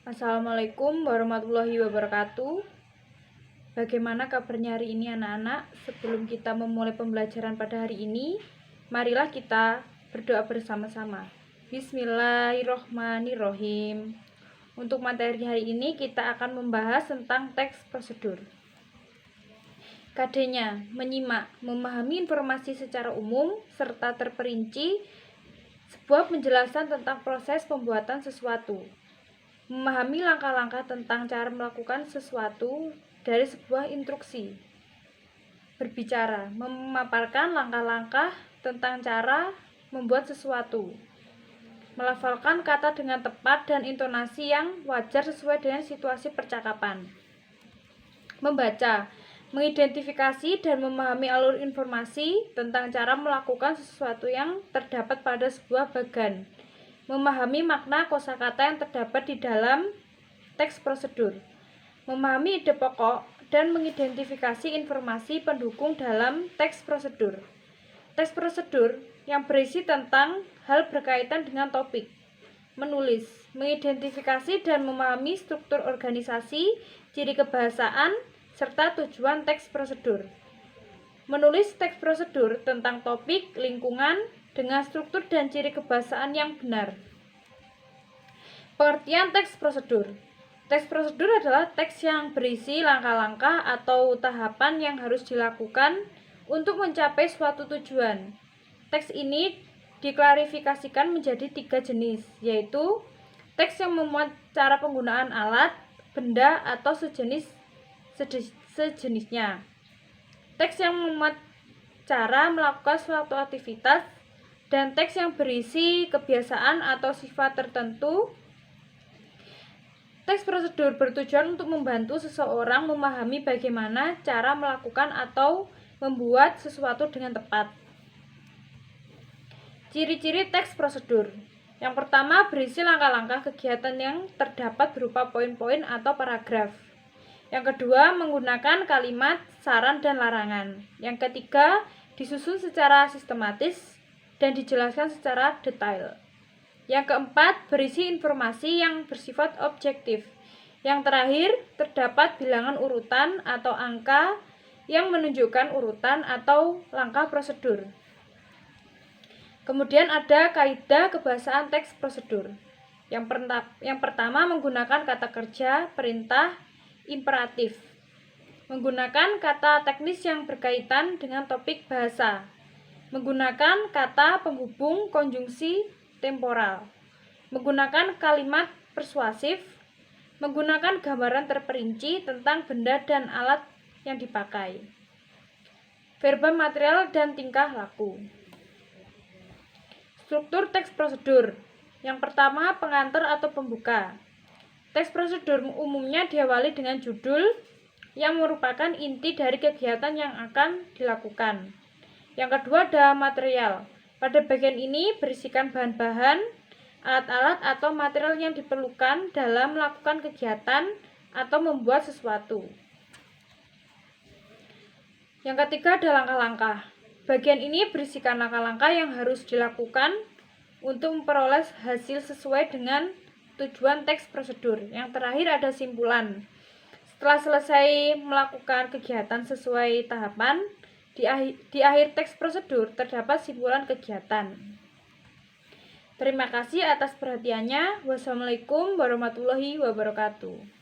Assalamualaikum warahmatullahi wabarakatuh. Bagaimana kabarnya hari ini anak-anak? Sebelum kita memulai pembelajaran pada hari ini, marilah kita berdoa bersama-sama. Bismillahirrohmanirrohim. Untuk materi hari ini kita akan membahas tentang teks prosedur. KD-nya, menyimak, memahami informasi secara umum, serta terperinci sebuah penjelasan tentang proses pembuatan sesuatu. Memahami langkah-langkah tentang cara melakukan sesuatu dari sebuah instruksi. Berbicara, memaparkan langkah-langkah tentang cara membuat sesuatu. Melafalkan kata dengan tepat dan intonasi yang wajar sesuai dengan situasi percakapan. Membaca, mengidentifikasi dan memahami alur informasi tentang cara melakukan sesuatu yang terdapat pada sebuah bagan. Memahami makna kosakata yang terdapat di dalam teks prosedur. Memahami ide pokok dan mengidentifikasi informasi pendukung dalam teks prosedur. Teks prosedur yang berisi tentang hal berkaitan dengan topik. Menulis, mengidentifikasi dan memahami struktur organisasi, ciri kebahasaan, serta tujuan teks prosedur. Menulis teks prosedur tentang topik, lingkungan, dengan struktur dan ciri kebahasaan yang benar. Pengertian teks prosedur. Teks prosedur adalah teks yang berisi langkah-langkah atau tahapan yang harus dilakukan untuk mencapai suatu tujuan. Teks ini diklarifikasikan menjadi 3 jenis, yaitu teks yang memuat cara penggunaan alat, benda, atau sejenisnya. Teks yang memuat cara melakukan suatu aktivitas, dan teks yang berisi kebiasaan atau sifat tertentu. Teks prosedur bertujuan untuk membantu seseorang memahami bagaimana cara melakukan atau membuat sesuatu dengan tepat. Ciri-ciri teks prosedur. Yang pertama, berisi langkah-langkah kegiatan yang terdapat berupa poin-poin atau paragraf. Yang kedua, menggunakan kalimat, saran, dan larangan. Yang ketiga, disusun secara sistematis dan dijelaskan secara detail. Yang keempat, berisi informasi yang bersifat objektif. Yang terakhir, terdapat bilangan urutan atau angka yang menunjukkan urutan atau langkah prosedur. Kemudian ada kaidah kebahasaan teks prosedur. Yang pertama, menggunakan kata kerja, perintah, imperatif. Menggunakan kata teknis yang berkaitan dengan topik bahasa. Menggunakan kata penghubung konjungsi temporal. Menggunakan kalimat persuasif. Menggunakan gambaran terperinci tentang benda dan alat yang dipakai. Verba material dan tingkah laku. Struktur teks prosedur. Yang pertama, pengantar atau pembuka. Teks prosedur umumnya diawali dengan judul yang merupakan inti dari kegiatan yang akan dilakukan. Yang kedua ada material. Pada bagian ini berisikan bahan-bahan, alat-alat atau material yang diperlukan dalam melakukan kegiatan atau membuat sesuatu. Yang ketiga ada langkah-langkah. Bagian ini berisikan langkah-langkah yang harus dilakukan untuk memperoleh hasil sesuai dengan tujuan teks prosedur. Yang terakhir ada simpulan. Setelah selesai melakukan kegiatan sesuai tahapan, di akhir teks prosedur terdapat simpulan kegiatan. Terima kasih atas perhatiannya. Wassalamualaikum warahmatullahi wabarakatuh.